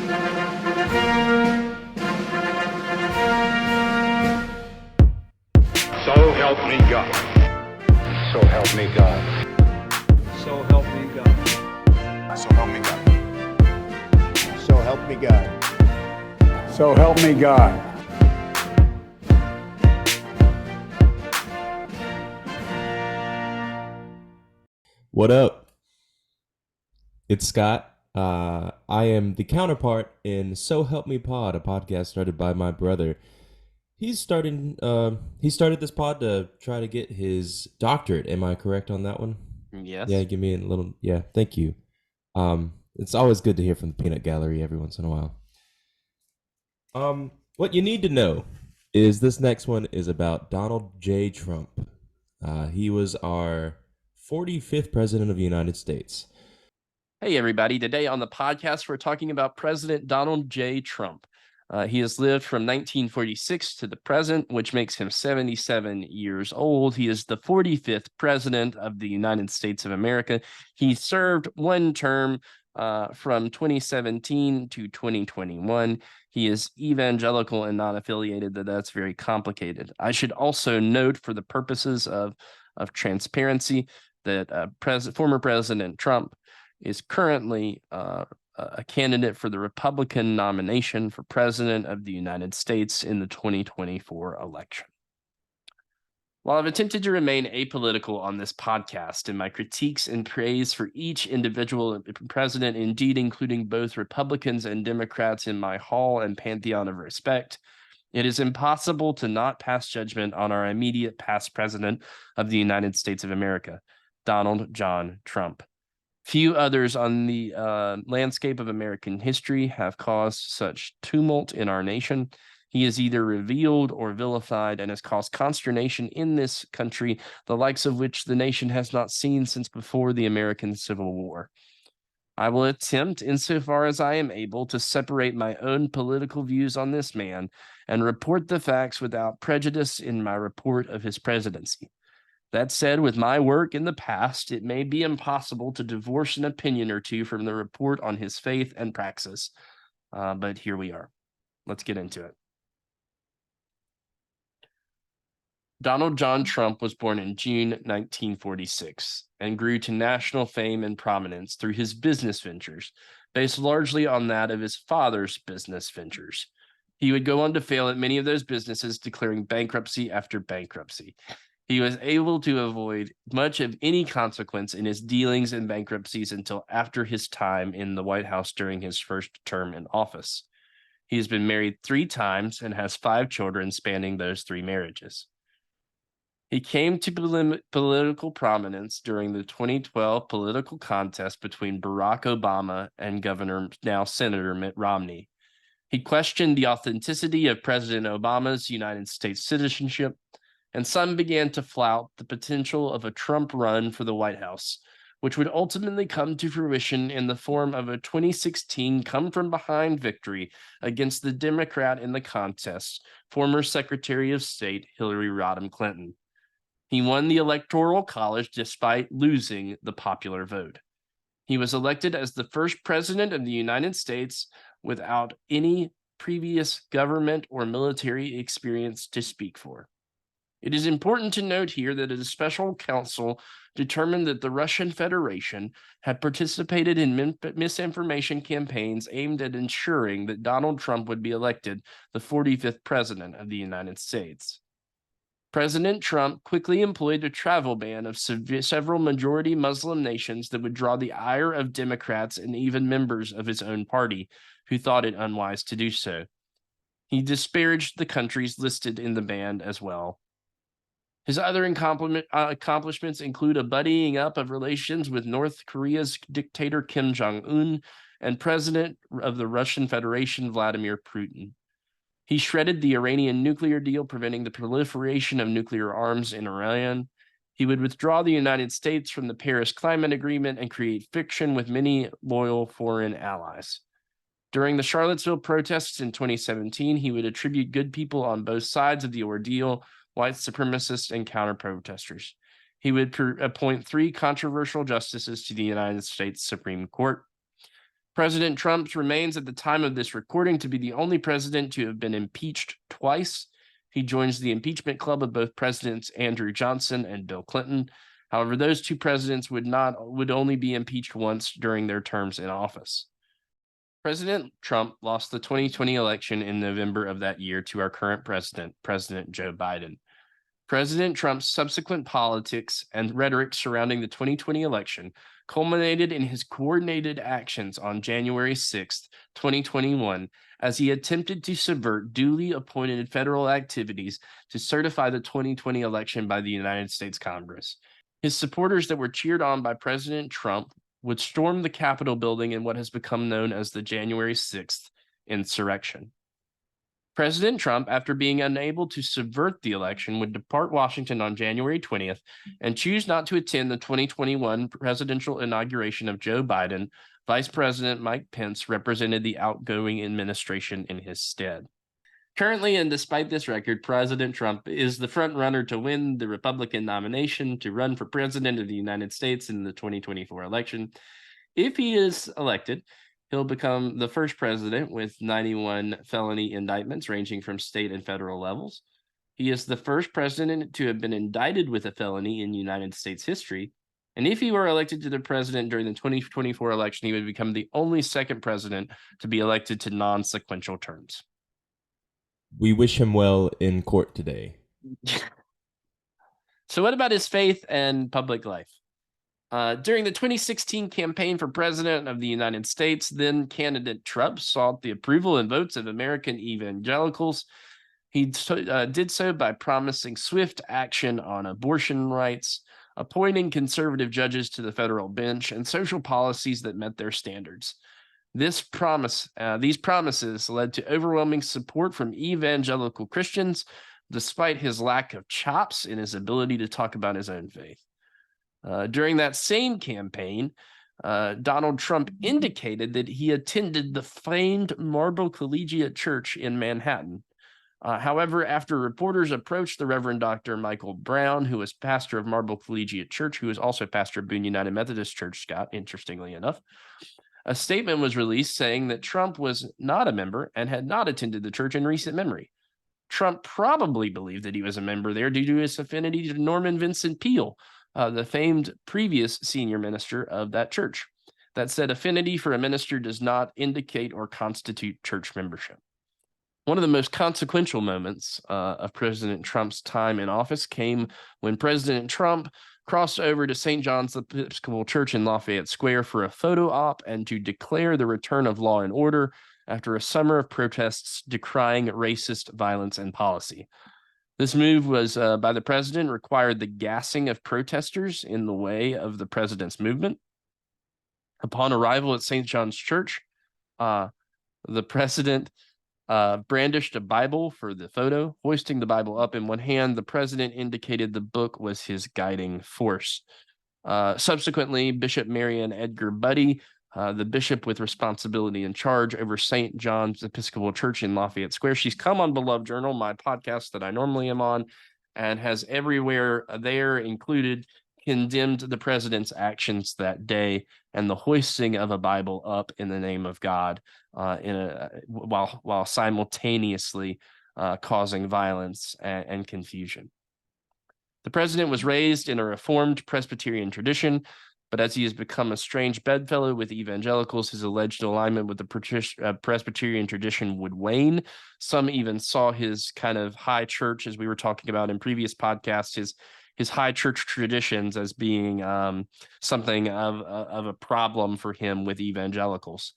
So help me God. So help me God. So help me God. So help me God. So help me God. So help me God. What up? It's Scott. I am the counterpart in So Help Me Pod, a podcast started by my brother. He started this pod to try to get his doctorate. Am I correct on that one? Yes. Yeah, give me a little. Yeah, thank you. It's always good to hear from the Peanut Gallery every once in a while. What you need to know is this next one is about Donald J. Trump. He was our 45th president of the United States. Hey, everybody. Today on the podcast, we're talking about President Donald J. Trump. He has lived from 1946 to the present, which makes him 77 years old. He is the 45th president of the United States of America. He served one term from 2017 to 2021. He is evangelical and not affiliated, that's very complicated. I should also note, for the purposes of transparency, that former President Trump is currently a candidate for the Republican nomination for President of the United States in the 2024 election. While I've attempted to remain apolitical on this podcast in my critiques and praise for each individual president, indeed including both Republicans and Democrats in my hall and pantheon of respect, it is impossible to not pass judgment on our immediate past president of the United States of America, Donald John Trump. Few others on the landscape of American history have caused such tumult in our nation. He is either revealed or vilified and has caused consternation in this country, the likes of which the nation has not seen since before the American Civil War. I will attempt, insofar as I am able, to separate my own political views on this man and report the facts without prejudice in my report of his presidency. That said, with my work in the past, it may be impossible to divorce an opinion or two from the report on his faith and praxis. But here we are. Let's get into it. Donald John Trump was born in June 1946 and grew to national fame and prominence through his business ventures, based largely on that of his father's business ventures. He would go on to fail at many of those businesses, declaring bankruptcy after bankruptcy. He was able to avoid much of any consequence in his dealings and bankruptcies until after his time in the White House during his first term in office. He has been married 3 times and has 5 children spanning those 3 marriages. He came to political prominence during the 2012 political contest between Barack Obama and now Senator Mitt Romney. He questioned the authenticity of President Obama's United States citizenship, and some began to flout the potential of a Trump run for the White House, which would ultimately come to fruition in the form of a 2016 come-from-behind victory against the Democrat in the contest, former Secretary of State Hillary Rodham Clinton. He won the Electoral College despite losing the popular vote. He was elected as the first president of the United States without any previous government or military experience to speak for. It is important to note here that a special counsel determined that the Russian Federation had participated in misinformation campaigns aimed at ensuring that Donald Trump would be elected the 45th president of the United States. President Trump quickly employed a travel ban of several majority Muslim nations that would draw the ire of Democrats and even members of his own party who thought it unwise to do so. He disparaged the countries listed in the ban as well. His other accomplishments include a buddying up of relations with North Korea's dictator Kim Jong-un and President of the Russian Federation Vladimir Putin. He shredded the Iranian nuclear deal, preventing the proliferation of nuclear arms in Iran. He would withdraw the United States from the Paris Climate Agreement and create friction with many loyal foreign allies. During the Charlottesville protests in 2017, he would attribute good people on both sides of the ordeal, white supremacists, and counter-protesters. He would appoint 3 controversial justices to the United States Supreme Court. President Trump remains at the time of this recording to be the only president to have been impeached twice. He joins the impeachment club of both Presidents Andrew Johnson and Bill Clinton. However, those two presidents would only be impeached once during their terms in office. President Trump lost the 2020 election in November of that year to our current president, President Joe Biden. President Trump's subsequent politics and rhetoric surrounding the 2020 election culminated in his coordinated actions on January 6, 2021, as he attempted to subvert duly appointed federal activities to certify the 2020 election by the United States Congress. His supporters that were cheered on by President Trump would storm the Capitol building in what has become known as the January 6th insurrection. President Trump, after being unable to subvert the election, would depart Washington on January 20th and choose not to attend the 2021 presidential inauguration of Joe Biden. Vice President Mike Pence represented the outgoing administration in his stead. Currently, and despite this record, President Trump is the front runner to win the Republican nomination to run for president of the United States in the 2024 election. If he is elected, he'll become the first president with 91 felony indictments ranging from state and federal levels. He is the first president to have been indicted with a felony in United States history. And if he were elected to the president during the 2024 election, he would become the only second president to be elected to non-sequential terms. We wish him well in court today. So what about his faith and public life? During the 2016 campaign for president of the United States, then candidate Trump sought the approval and votes of American evangelicals. He did so by promising swift action on abortion rights, appointing conservative judges to the federal bench, and social policies that met their standards. These promises led to overwhelming support from evangelical Christians, despite his lack of chops in his ability to talk about his own faith. During that same campaign, Donald Trump indicated that he attended the famed Marble Collegiate Church in Manhattan. However, after reporters approached the Reverend Dr. Michael Brown, who was pastor of Marble Collegiate Church, who was also pastor of Boone United Methodist Church, Scott, interestingly enough, a statement was released saying that Trump was not a member and had not attended the church in recent memory. Trump probably believed that he was a member there due to his affinity to Norman Vincent Peale, the famed previous senior minister of that church. That said, affinity for a minister does not indicate or constitute church membership. One of the most consequential moments of President Trump's time in office came when President Trump crossed over to St. John's Episcopal Church in Lafayette Square for a photo op and to declare the return of law and order after a summer of protests decrying racist violence and policy. This move was by the president required the gassing of protesters in the way of the president's movement. Upon arrival at St. John's Church, the president brandished a Bible for the photo. Hoisting the Bible up in one hand, the president indicated the book was his guiding force. Subsequently, Bishop Marian Edgar Buddy, the bishop with responsibility and charge over St. John's Episcopal Church in Lafayette Square. She's come on Beloved Journal, my podcast that I normally am on, and has everywhere there included condemned the president's actions that day and the hoisting of a Bible up in the name of God while simultaneously causing violence and confusion. The president was raised in a Reformed Presbyterian tradition, but as he has become a strange bedfellow with evangelicals, his alleged alignment with the Presbyterian tradition would wane. Some even saw his kind of high church, as we were talking about in previous podcasts, his high church traditions as being something of a problem for him with evangelicals.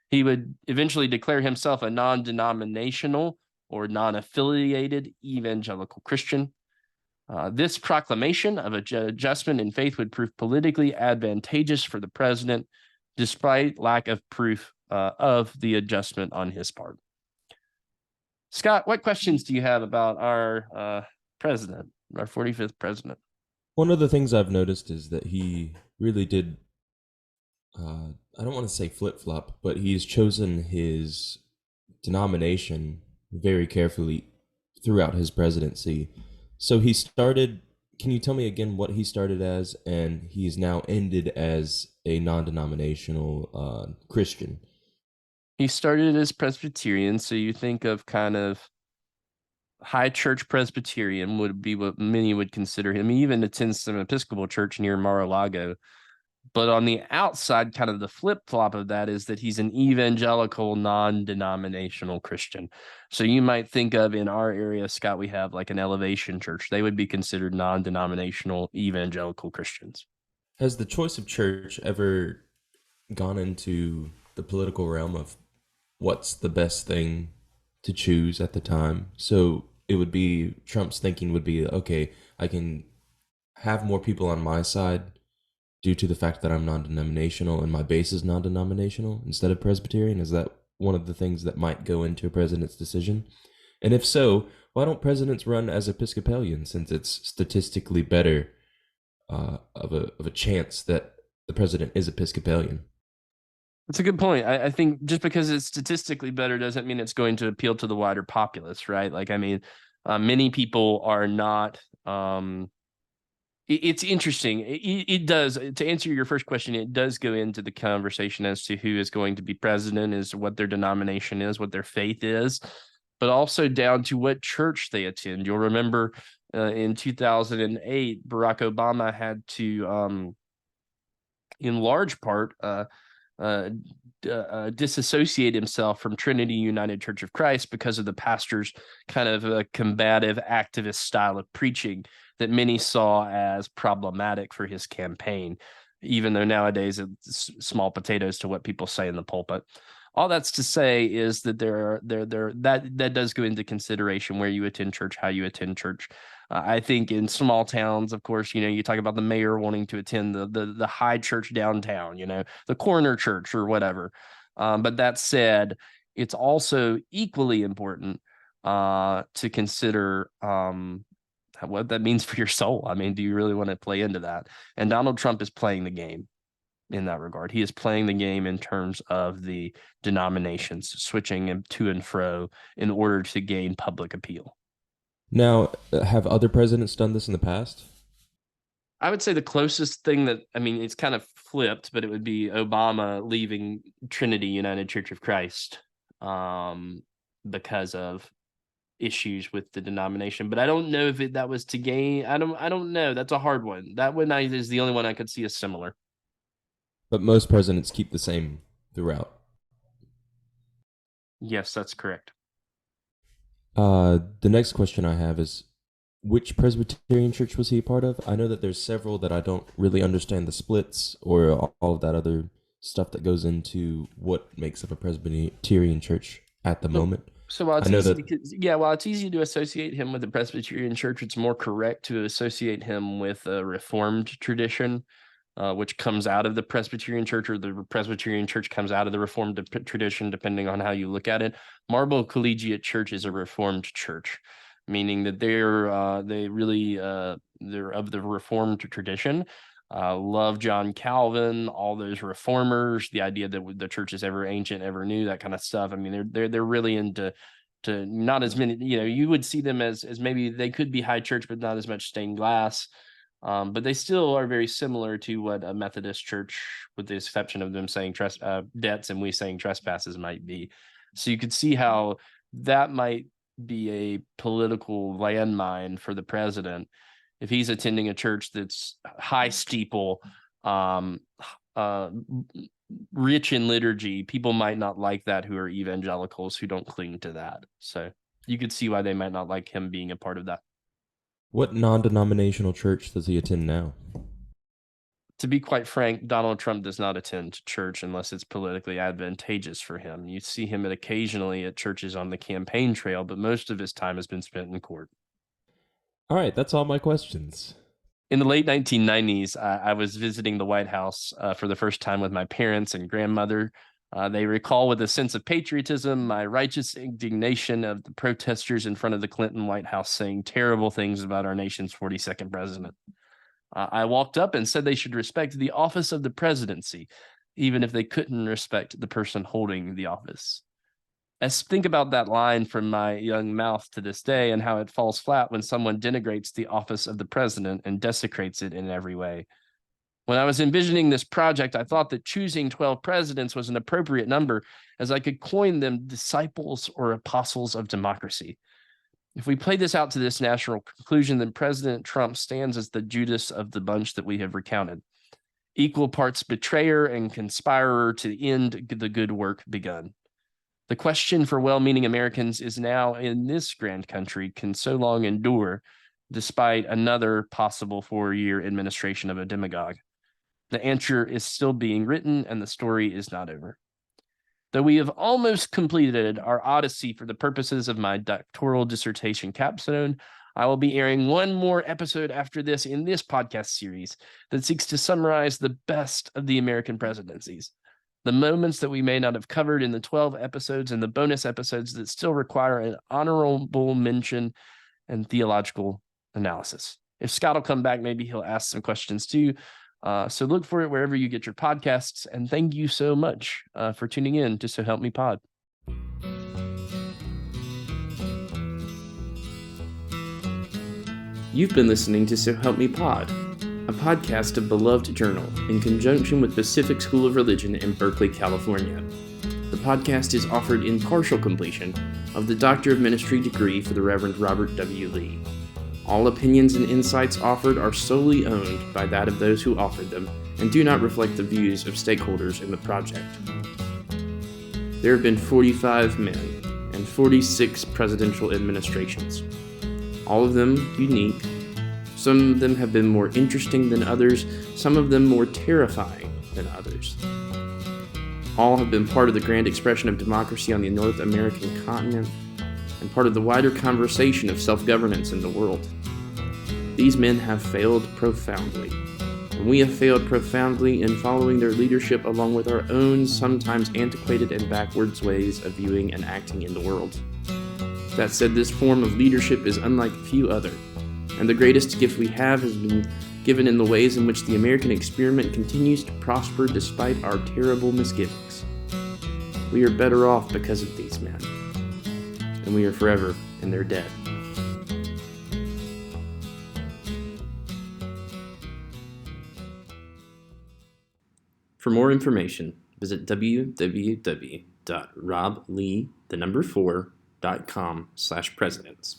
He would eventually declare himself a non-denominational or non-affiliated evangelical Christian. This proclamation of adjustment in faith would prove politically advantageous for the president, despite lack of proof of the adjustment on his part. Scott, what questions do you have about our president, our 45th president? One of the things I've noticed is that he really did, I don't want to say flip-flop, but he's chosen his denomination very carefully throughout his presidency. So he started, can you tell me again what he started as, and he's now ended as a non-denominational Christian? He started as Presbyterian, so you think of kind of high church Presbyterian would be what many would consider him. He even attends some Episcopal church near Mar-a-Lago. But on the outside, kind of the flip flop of that is that he's an evangelical, non denominational Christian. So you might think of in our area, Scott, we have like an Elevation Church. They would be considered non denominational evangelical Christians. Has the choice of church ever gone into the political realm of what's the best thing to choose at the time? So it would be Trump's thinking would be, okay, I can have more people on my side due to the fact that I'm non-denominational and my base is non-denominational instead of Presbyterian? Is that one of the things that might go into a president's decision? And if so, why don't presidents run as Episcopalian, since it's statistically better of a chance that the president is Episcopalian? That's a good point. I think just because it's statistically better doesn't mean it's going to appeal to the wider populace, right? Like, I mean, many people are not. It's interesting. It does, to answer your first question, it does go into the conversation as to who is going to be president, is what their denomination is, what their faith is, but also down to what church they attend. You'll remember in 2008, Barack Obama had to, in large part, disassociate himself from Trinity United Church of Christ because of the pastor's kind of combative activist style of preaching that many saw as problematic for his campaign, even though nowadays it's small potatoes to what people say in the pulpit. All that's to say is that that does go into consideration where you attend church, how you attend church. I think in small towns, of course, you talk about the mayor wanting to attend the high church downtown, the corner church or whatever. But that said, it's also equally important to consider what that means for your soul. I mean, do you really want to play into that? And Donald Trump is playing the game in that regard. He is playing the game in terms of the denominations, switching to and fro in order to gain public appeal. Now, have other presidents done this in the past? I would say the closest thing that, I mean, it's kind of flipped, but it would be Obama leaving Trinity United Church of Christ because of issues with the denomination. But I don't know if that was to gain. I don't know. That's a hard one. That one is the only one I could see as similar. But most presidents keep the same throughout. Yes, that's correct. The next question I have is, which Presbyterian church was he a part of? I know that there's several that I don't really understand the splits or all of that other stuff that goes into what makes up a Presbyterian church at the moment. So while it's easy to associate him with the Presbyterian church, it's more correct to associate him with a Reformed tradition, which comes out of the Presbyterian church, or the Presbyterian church comes out of the Reformed tradition, depending on how you look at it. Marble Collegiate Church is a Reformed church, meaning that they're of the Reformed tradition. Love John Calvin, all those reformers, the idea that the church is ever ancient, ever new, that kind of stuff. I mean, they're really into not as many. You would see them as maybe they could be high church, but not as much stained glass. But they still are very similar to what a Methodist church, with the exception of them saying debts and we saying trespasses, might be. So you could see how that might be a political landmine for the president if he's attending a church that's high steeple, rich in liturgy. People might not like that who are evangelicals who don't cling to that. So you could see why they might not like him being a part of that. What non-denominational church does he attend now? To be quite frank, Donald Trump does not attend church unless it's politically advantageous for him. You see him occasionally at churches on the campaign trail, but most of his time has been spent in court. All right, that's all my questions. In the late 1990s, I was visiting the White House for the first time with my parents and grandmother. They recall with a sense of patriotism my righteous indignation of the protesters in front of the Clinton White House saying terrible things about our nation's 42nd president. I walked up and said they should respect the office of the presidency, even if they couldn't respect the person holding the office. Think about that line from my young mouth to this day, and how it falls flat when someone denigrates the office of the president and desecrates it in every way. When I was envisioning this project, I thought that choosing 12 presidents was an appropriate number, as I could coin them disciples or apostles of democracy. If we play this out to this national conclusion, then President Trump stands as the Judas of the bunch that we have recounted, equal parts betrayer and conspirer to end the good work begun. The question for well-meaning Americans is now, in this grand country, can so long endure despite another possible 4-year administration of a demagogue? The answer is still being written, and the story is not over. Though we have almost completed our odyssey for the purposes of my doctoral dissertation capstone, I will be airing one more episode after this in this podcast series that seeks to summarize the best of the American presidencies, the moments that we may not have covered in the 12 episodes and the bonus episodes that still require an honorable mention and theological analysis. If Scott will come back, maybe he'll ask some questions too. So look for it wherever you get your podcasts. And thank you so much for tuning in to So Help Me Pod. You've been listening to So Help Me Pod, a podcast of Beloved Journal in conjunction with Pacific School of Religion in Berkeley, California. The podcast is offered in partial completion of the Doctor of Ministry degree for the Reverend Robert W. Lee. All opinions and insights offered are solely owned by that of those who offered them and do not reflect the views of stakeholders in the project. There have been 45 men and 46 presidential administrations, all of them unique. Some of them have been more interesting than others, some of them more terrifying than others. All have been part of the grand expression of democracy on the North American continent and part of the wider conversation of self-governance in the world. These men have failed profoundly, and we have failed profoundly in following their leadership along with our own sometimes antiquated and backwards ways of viewing and acting in the world. That said, this form of leadership is unlike few other, and the greatest gift we have has been given in the ways in which the American experiment continues to prosper despite our terrible misgivings. We are better off because of these men, and we are forever in their debt. For more information, visit www.roblee4.com/presidents.